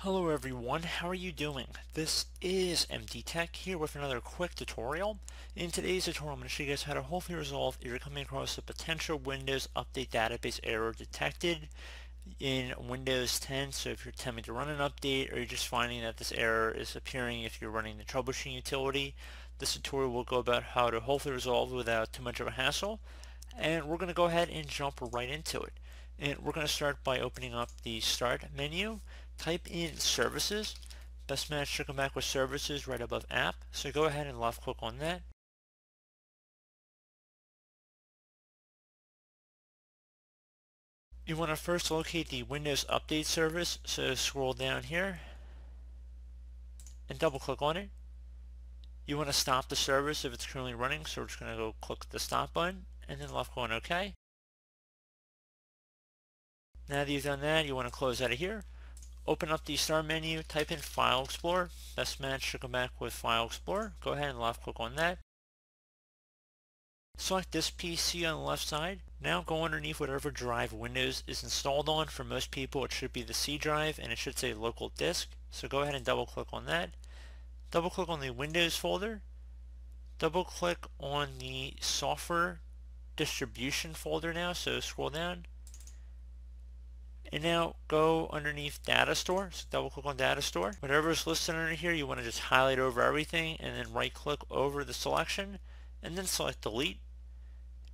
Hello everyone, how are you doing? This is MD Tech here with another quick tutorial. In today's tutorial, I'm going to show you guys how to hopefully resolve if you're coming across a potential Windows Update database error detected in Windows 10. So if you're attempting to run an update or you're just finding that this error is appearing if you're running the troubleshooting utility, this tutorial will go about how to hopefully resolve it without too much of a hassle. And we're going to go ahead and jump right into it. And we're going to start by opening up the Start menu. Type in Services. Best match should come back with Services right above App. So go ahead and left click on that. You want to first locate the Windows Update service. So scroll down here and double click on it. You want to stop the service if it's currently running. So we're just going to go click the stop button and then left click on OK. Now that you've done that, you want to close out of here. Open up the Start menu, type in File Explorer. Best match should come back with File Explorer. Go ahead and left click on that. Select this PC on the left side. Now go underneath whatever drive Windows is installed on. For most people it should be the C drive and it should say local disk. So go ahead and double click on that. Double click on the Windows folder. Double click on the software distribution folder now. So scroll down. And now go underneath Data Store. So double click on Data Store. Whatever is listed under here, you want to just highlight over everything and then right click over the selection and then select Delete.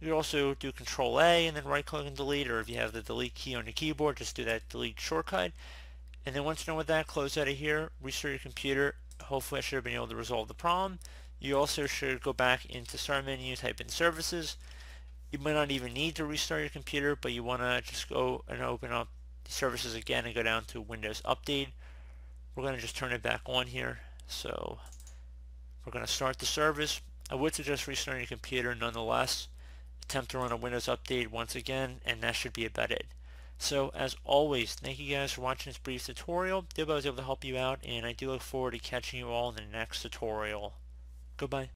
You can also do Control A and then right click and delete, or if you have the delete key on your keyboard, just do that delete shortcut. And then once you're done with that, close out of here, restart your computer. Hopefully I should have been able to resolve the problem. You also should go back into Start menu, type in Services. You might not even need to restart your computer, but you want to just go and open up the services again and go down to Windows Update. We're going to just turn it back on here. So we're going to start the service. I would suggest restarting your computer nonetheless. Attempt to run a Windows Update once again, and that should be about it. So as always, thank you guys for watching this brief tutorial. I hope I was able to help you out, and I do look forward to catching you all in the next tutorial. Goodbye.